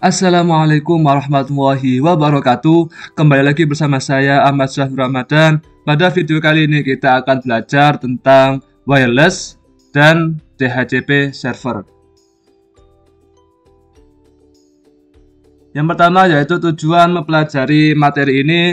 Assalamualaikum warahmatullahi wabarakatuh. Kembali lagi bersama saya Ahmad Syahdur Ramadan. Pada video kali ini kita akan belajar tentang wireless dan DHCP server. Yang pertama yaitu tujuan mempelajari materi ini.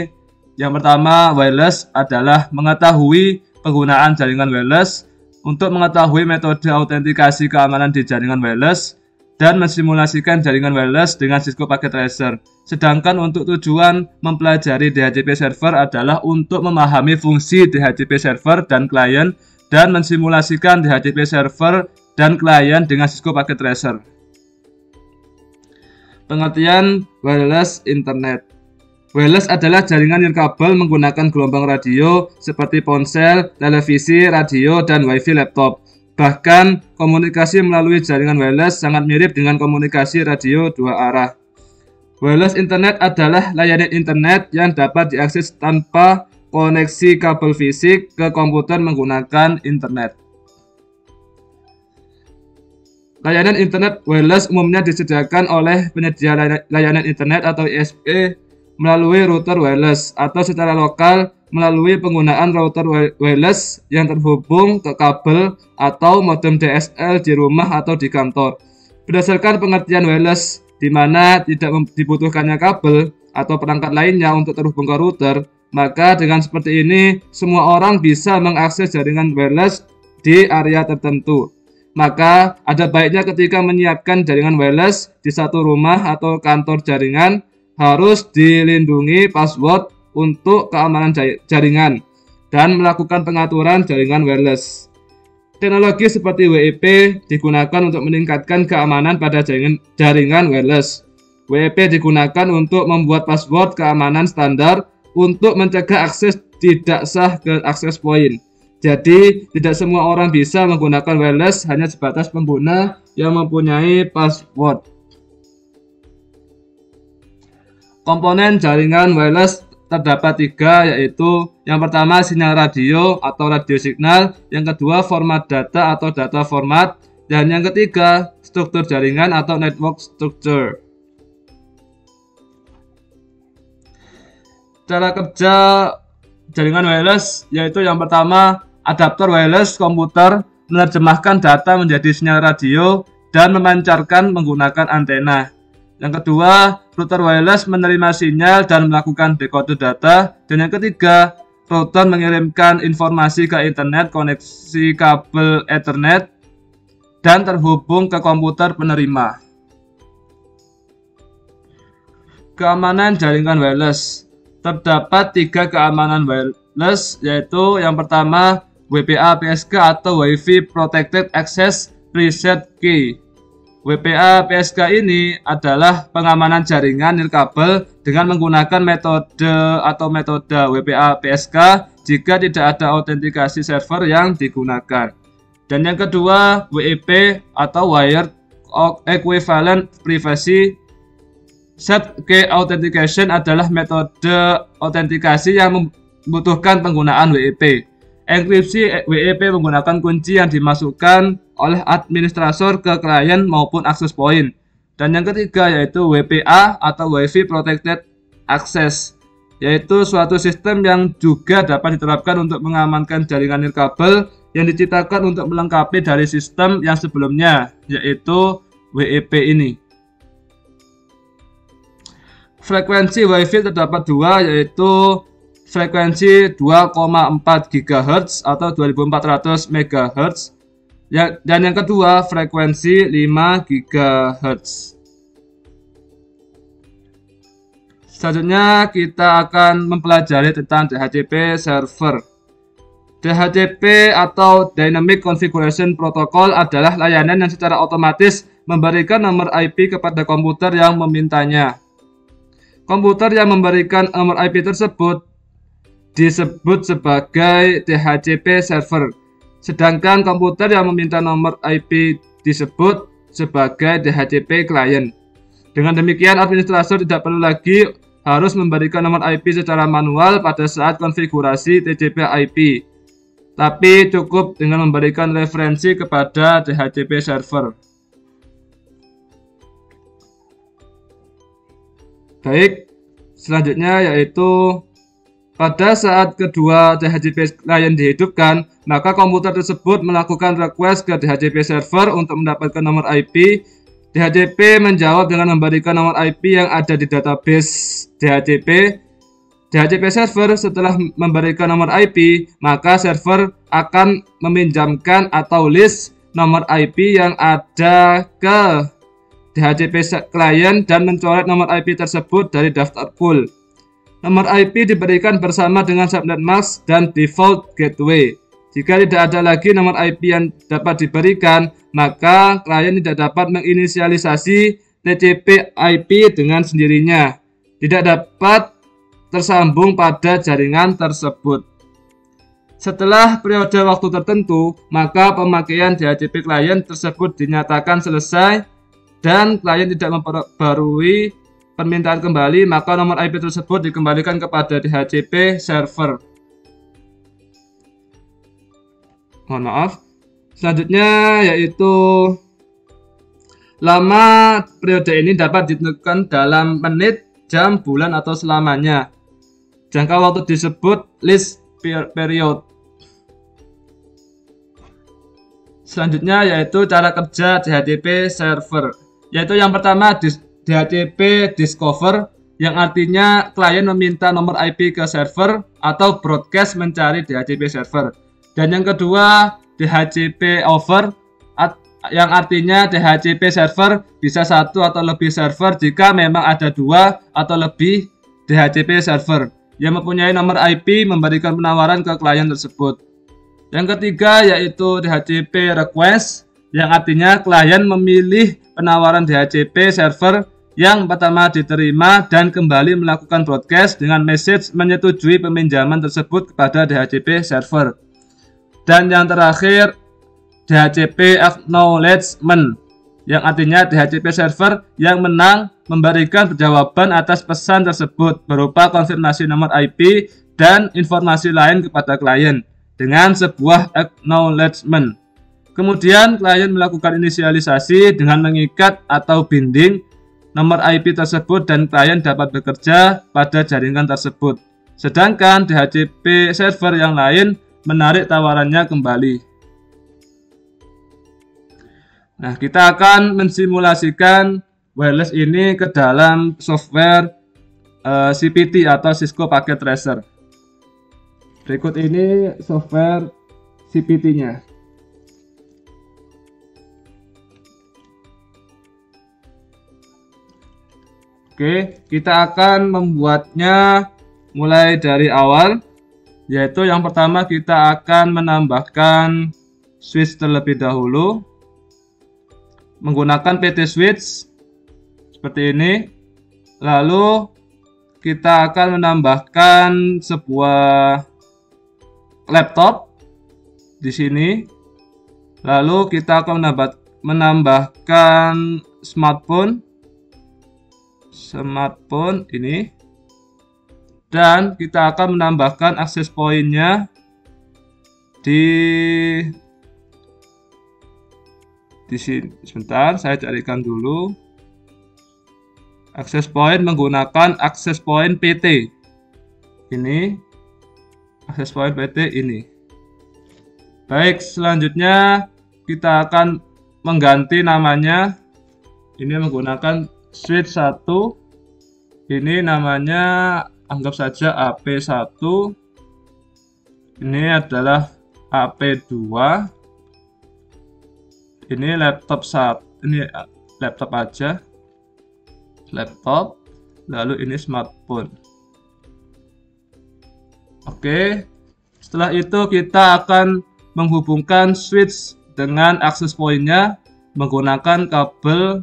Yang pertama, wireless adalah mengetahui penggunaan jaringan wireless untuk mengetahui metode autentikasi keamanan di jaringan wireless dan mensimulasikan jaringan wireless dengan Cisco Packet Tracer. Sedangkan untuk tujuan mempelajari DHCP server adalah untuk memahami fungsi DHCP server dan klien dan mensimulasikan DHCP server dan klien dengan Cisco Packet Tracer. Pengertian wireless internet. Wireless adalah jaringan nirkabel menggunakan gelombang radio seperti ponsel, televisi, radio, dan wifi laptop. Bahkan, komunikasi melalui jaringan wireless sangat mirip dengan komunikasi radio dua arah. Wireless internet adalah layanan internet yang dapat diakses tanpa koneksi kabel fisik ke komputer menggunakan internet. Layanan internet wireless umumnya disediakan oleh penyedia layanan internet atau ISP melalui router wireless atau secara lokal melalui penggunaan router wireless yang terhubung ke kabel atau modem DSL di rumah atau di kantor. Berdasarkan pengertian wireless, di mana tidak dibutuhkannya kabel atau perangkat lainnya untuk terhubung ke router, maka dengan seperti ini, semua orang bisa mengakses jaringan wireless di area tertentu. Maka, ada baiknya ketika menyiapkan jaringan wireless di satu rumah atau kantor jaringan, harus dilindungi password untuk keamanan jaringan dan melakukan pengaturan jaringan wireless. Teknologi seperti WIP digunakan untuk meningkatkan keamanan pada jaringan wireless. WIP digunakan untuk membuat password keamanan standar untuk mencegah akses tidak sah ke access point. Jadi, tidak semua orang bisa menggunakan wireless, hanya sebatas pengguna yang mempunyai password. Komponen jaringan wireless terdapat tiga, yaitu yang pertama sinyal radio atau radio signal, yang kedua format data atau data format, dan yang ketiga struktur jaringan atau network structure. Cara kerja jaringan wireless yaitu yang pertama, adaptor wireless komputer menerjemahkan data menjadi sinyal radio dan memancarkan menggunakan antena. Yang kedua, router wireless menerima sinyal dan melakukan dekode data. Dan yang ketiga, router mengirimkan informasi ke internet, koneksi kabel Ethernet, dan terhubung ke komputer penerima. Keamanan jaringan wireless. Terdapat tiga keamanan wireless, yaitu yang pertama, WPA PSK atau Wi-Fi Protected Access Preset Key. WPA PSK ini adalah pengamanan jaringan nirkabel dengan menggunakan metode WPA PSK jika tidak ada autentikasi server yang digunakan. Dan yang kedua, WEP atau Wired Equivalent Privacy Set Key Authentication adalah metode autentikasi yang membutuhkan penggunaan WEP. Enkripsi WEP menggunakan kunci yang dimasukkan oleh administrator ke klien maupun access point. Dan yang ketiga yaitu WPA atau Wi-Fi Protected Access, yaitu suatu sistem yang juga dapat diterapkan untuk mengamankan jaringan nirkabel yang diciptakan untuk melengkapi dari sistem yang sebelumnya, yaitu WEP ini. Frekuensi Wi-Fi terdapat dua, yaitu frekuensi 2,4 GHz atau 2400 MHz, dan yang kedua frekuensi 5 GHz. Selanjutnya kita akan mempelajari tentang DHCP server. DHCP atau Dynamic Configuration Protocol adalah layanan yang secara otomatis memberikan nomor IP kepada komputer yang memintanya. Komputer yang memberikan nomor IP tersebut disebut sebagai DHCP server, sedangkan komputer yang meminta nomor IP disebut sebagai DHCP client. Dengan demikian, administrator tidak perlu lagi harus memberikan nomor IP secara manual pada saat konfigurasi TCP/IP, tapi cukup dengan memberikan referensi kepada DHCP server. Baik, selanjutnya yaitu pada saat kedua DHCP client dihidupkan, maka komputer tersebut melakukan request ke DHCP server untuk mendapatkan nomor IP. DHCP menjawab dengan memberikan nomor IP yang ada di database DHCP. DHCP server setelah memberikan nomor IP, maka server akan meminjamkan atau list nomor IP yang ada ke DHCP client dan mencoret nomor IP tersebut dari daftar pool. Nomor IP diberikan bersama dengan subnet mask dan default gateway. Jika tidak ada lagi nomor IP yang dapat diberikan, maka klien tidak dapat menginisialisasi TCP IP dengan sendirinya. Tidak dapat tersambung pada jaringan tersebut. Setelah periode waktu tertentu, maka pemakaian DHCP klien tersebut dinyatakan selesai dan klien tidak memperbarui permintaan kembali, maka nomor IP tersebut dikembalikan kepada DHCP server. Mohon maaf. Selanjutnya yaitu lama periode ini dapat ditentukan dalam menit, jam, bulan, atau selamanya. Jangka waktu disebut list period. Selanjutnya yaitu cara kerja DHCP server. Yaitu yang pertama DHCP discover, yang artinya klien meminta nomor IP ke server atau broadcast mencari DHCP server. Dan yang kedua DHCP over, yang artinya DHCP server bisa satu atau lebih server jika memang ada dua atau lebih DHCP server yang mempunyai nomor IP memberikan penawaran ke klien tersebut. Yang ketiga yaitu DHCP request, yang artinya klien memilih penawaran DHCP server yang pertama diterima dan kembali melakukan broadcast dengan message menyetujui peminjaman tersebut kepada DHCP server. Dan yang terakhir DHCP acknowledgement, yang artinya DHCP server yang menang memberikan jawaban atas pesan tersebut berupa konfirmasi nomor IP dan informasi lain kepada klien dengan sebuah acknowledgement. Kemudian klien melakukan inisialisasi dengan mengikat atau binding nomor IP tersebut dan klien dapat bekerja pada jaringan tersebut. Sedangkan DHCP server yang lain menarik tawarannya kembali. Nah, kita akan mensimulasikan wireless ini ke dalam software CPT atau Cisco Packet Tracer. Berikut ini software CPT-nya. Oke, kita akan membuatnya mulai dari awal, yaitu yang pertama kita akan menambahkan switch terlebih dahulu menggunakan PT switch seperti ini. Lalu kita akan menambahkan sebuah laptop di sini. Lalu kita akan menambahkan smartphone ini, dan kita akan menambahkan akses pointnya di sini. Sebentar, saya carikan dulu akses point menggunakan akses point PT ini, akses point PT ini. Baik, selanjutnya kita akan mengganti namanya. Ini menggunakan switch 1. Ini namanya anggap saja AP1. Ini adalah AP2. Ini laptop 1. Ini laptop aja. Laptop. Lalu ini smartphone. Oke. Setelah itu kita akan menghubungkan switch dengan akses pointnya menggunakan kabel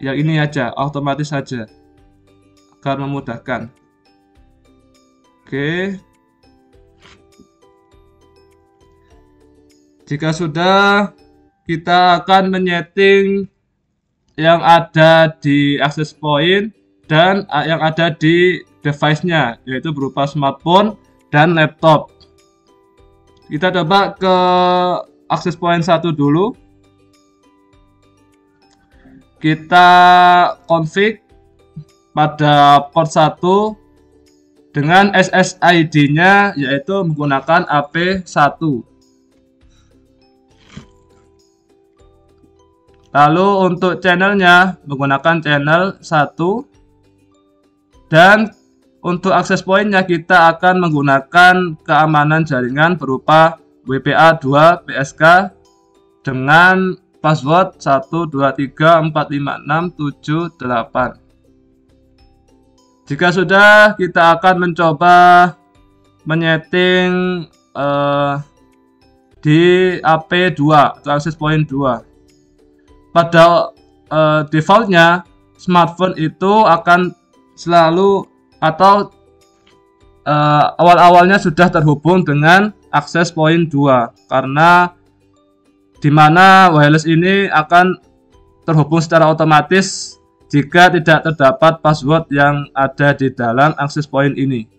yang ini aja, otomatis saja, agar memudahkan. Oke. Jika sudah, kita akan menyeting yang ada di access point dan yang ada di device-nya, yaitu berupa smartphone dan laptop. Kita coba ke access point 1 dulu. Kita config pada port 1 dengan SSID-nya yaitu menggunakan AP1. Lalu untuk channelnya menggunakan channel 1, dan untuk akses pointnya kita akan menggunakan keamanan jaringan berupa WPA2 PSK dengan password 123456778. Jika sudah, kita akan mencoba menyeting di AP2 atau akses point 2. Pada defaultnya smartphone itu akan selalu atau awal-awalnya sudah terhubung dengan akses point 2, karena dimana wireless ini akan terhubung secara otomatis jika tidak terdapat password yang ada di dalam akses point ini.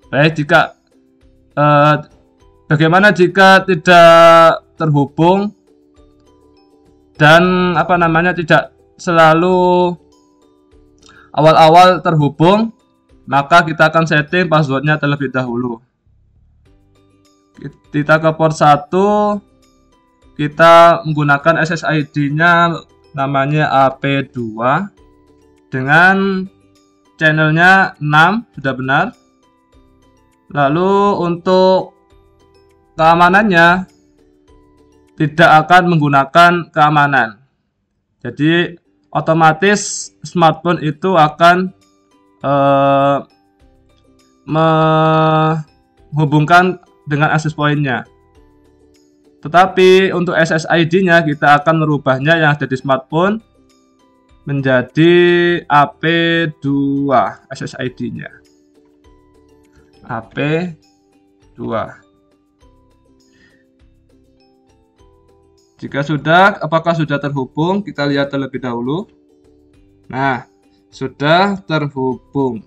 Baik, bagaimana jika tidak terhubung dan tidak selalu awal-awal terhubung, maka kita akan setting passwordnya terlebih dahulu. Kita ke port 1, kita menggunakan SSID-nya namanya AP2 dengan channelnya 6, sudah benar. Lalu untuk keamanannya tidak akan menggunakan keamanan. Jadi otomatis smartphone itu akan menghubungkan dengan access point-nya. Tetapi untuk SSID-nya kita akan merubahnya yang ada di smartphone menjadi AP2 SSID-nya. AP2. Jika sudah, apakah sudah terhubung? Kita lihat terlebih dahulu. Nah, sudah terhubung.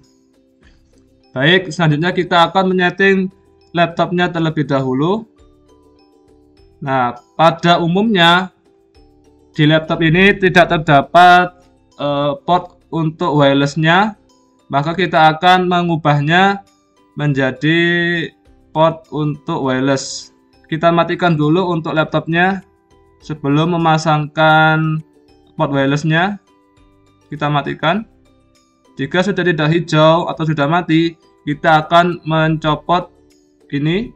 Baik, selanjutnya kita akan menyeting laptopnya terlebih dahulu. Nah, pada umumnya di laptop ini tidak terdapat port untuk wirelessnya, maka kita akan mengubahnya menjadi port untuk wireless. Kita matikan dulu untuk laptopnya. Sebelum memasangkan port wirelessnya, kita matikan. Jika sudah tidak hijau atau sudah mati, kita akan mencopot ini,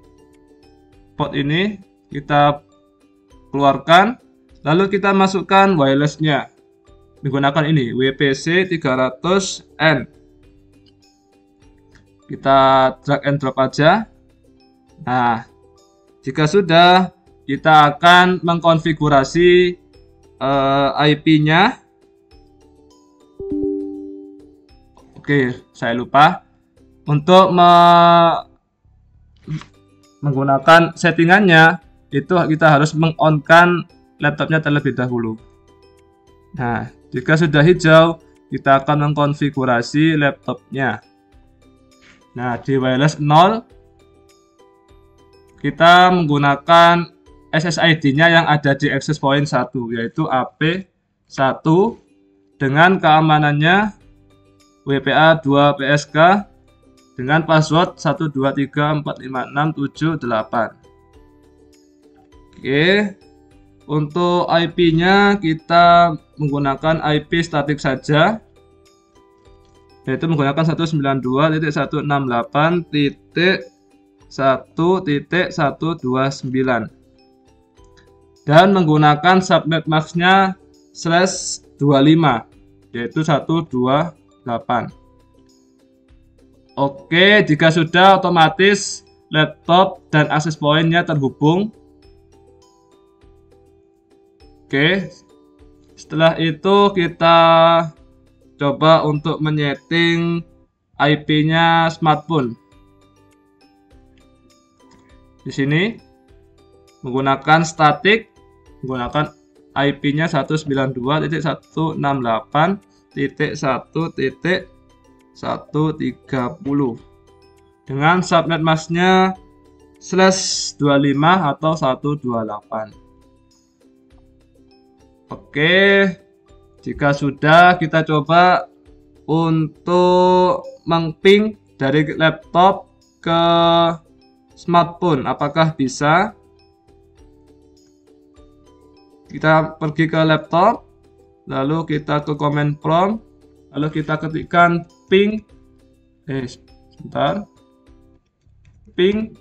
port ini, kita keluarkan, lalu kita masukkan wirelessnya menggunakan ini WPC 300N. Kita drag and drop aja. Nah, jika sudah, kita akan mengkonfigurasi IP-nya. Oke, saya lupa. Untuk menggunakan settingannya, itu kita harus meng-on-kan laptopnya terlebih dahulu. Nah, jika sudah hijau, kita akan mengkonfigurasi laptopnya. Nah, di wireless 0, kita menggunakan SSID-nya yang ada di access point 1, yaitu AP1 dengan keamanannya WPA2 PSK dengan password 123456778. Oke, untuk IP-nya kita menggunakan IP statik saja, yaitu menggunakan 192.168.1.129 dan menggunakan subnet max-nya /25, yaitu 128. Oke, jika sudah, otomatis laptop dan access point-nya terhubung. Oke, setelah itu kita coba untuk menyeting IP-nya smartphone. Di sini menggunakan statik, menggunakan IP-nya 192.168.1.130 dengan subnet mask-nya /25 atau 128. Oke, jika sudah, kita coba untuk meng-ping dari laptop ke smartphone. Apakah bisa? Kita pergi ke laptop, lalu kita ke command prompt, lalu kita ketikkan ping, ping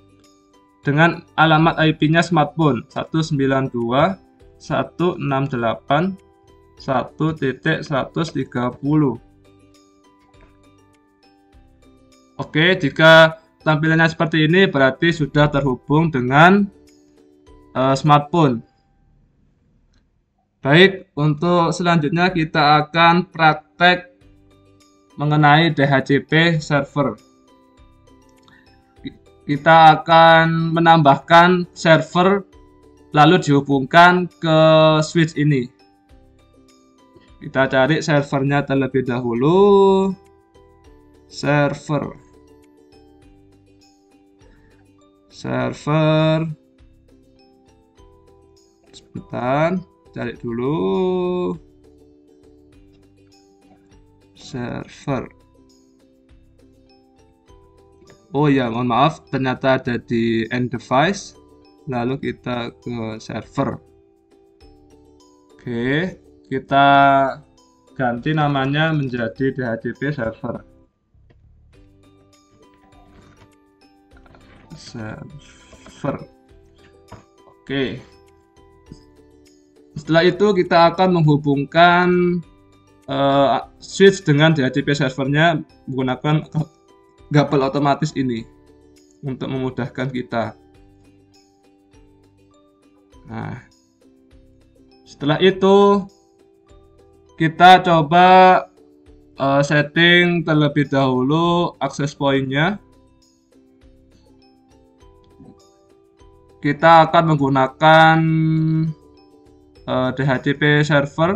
dengan alamat IP-nya smartphone 192.168.1.130. Oke, jika tampilannya seperti ini berarti sudah terhubung dengan smartphone. Baik, untuk selanjutnya kita akan praktek mengenai DHCP server. Kita akan menambahkan server lalu dihubungkan ke switch ini. Kita cari servernya terlebih dahulu. Server. Sebentar. Cari dulu server. Oh ya, mohon maaf, ternyata ada di end device. Lalu kita ke server. Oke, kita ganti namanya menjadi DHCP server. Oke. Setelah itu kita akan menghubungkan switch dengan DHCP servernya menggunakan kabel otomatis ini untuk memudahkan kita. Nah, setelah itu kita coba setting terlebih dahulu access point-nya. Kita akan menggunakan DHCP server.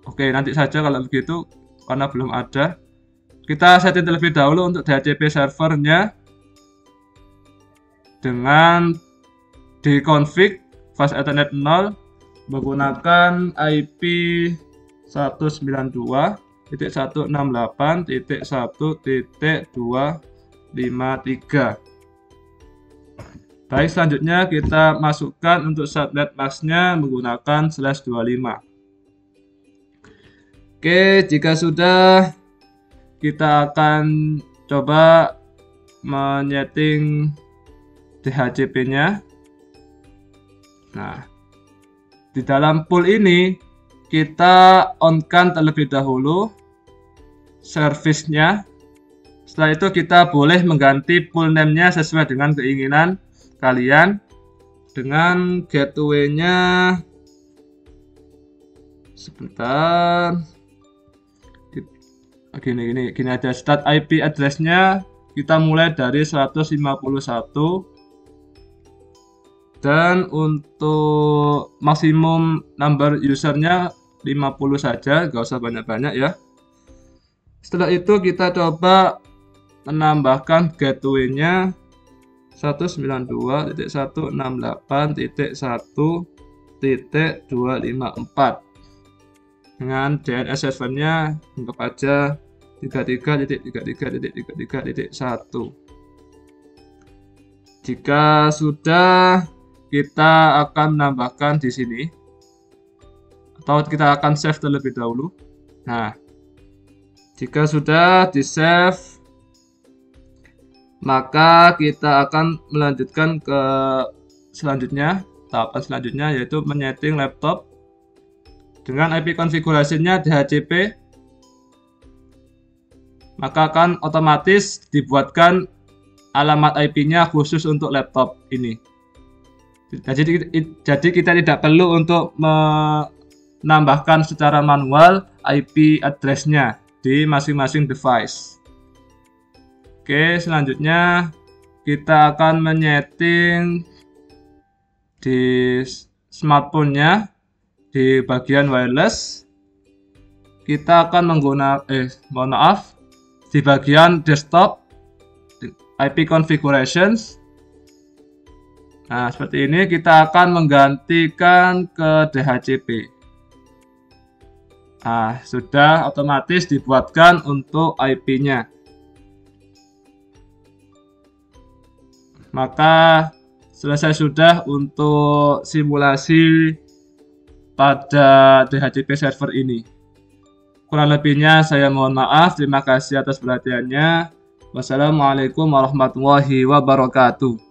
Oke, nanti saja kalau begitu karena belum ada. Kita setting terlebih dahulu untuk DHCP servernya dengan dikonfig fast Ethernet 0 menggunakan IP 192.168.1.253. Baik, selanjutnya kita masukkan untuk subnet mask-nya menggunakan /25. Oke, jika sudah, kita akan coba menyeting DHCP-nya. Nah, di dalam pool ini kita on-kan terlebih dahulu service-nya. Setelah itu kita boleh mengganti pool name-nya sesuai dengan keinginan kalian dengan gateway-nya. Sebentar. Gini aja, start IP address-nya kita mulai dari 151 dan untuk maksimum number usernya 50 saja, gak usah banyak-banyak ya. Setelah itu kita coba menambahkan gateway-nya 192.168.1.254 dengan DNS servernya anggap aja 33.33.33.1. Jika sudah, kita akan menambahkan di sini atau kita akan save terlebih dahulu. Nah, jika sudah di save, maka kita akan melanjutkan ke selanjutnya. Tahapan selanjutnya yaitu menyeting laptop dengan IP konfigurasinya DHCP. Maka akan otomatis dibuatkan alamat IP-nya khusus untuk laptop ini. Jadi kita tidak perlu untuk menambahkan secara manual IP address-nya di masing-masing device. Oke, selanjutnya kita akan menyeting di smartphone-nya di bagian wireless. Kita akan menggunakan di bagian desktop IP configurations. Nah, seperti ini kita akan menggantikan ke DHCP Nah, sudah otomatis dibuatkan untuk IP-nya. Maka selesai sudah untuk simulasi pada DHCP server ini. Kurang lebihnya saya mohon maaf. Terima kasih atas perhatiannya. Wassalamualaikum warahmatullahi wabarakatuh.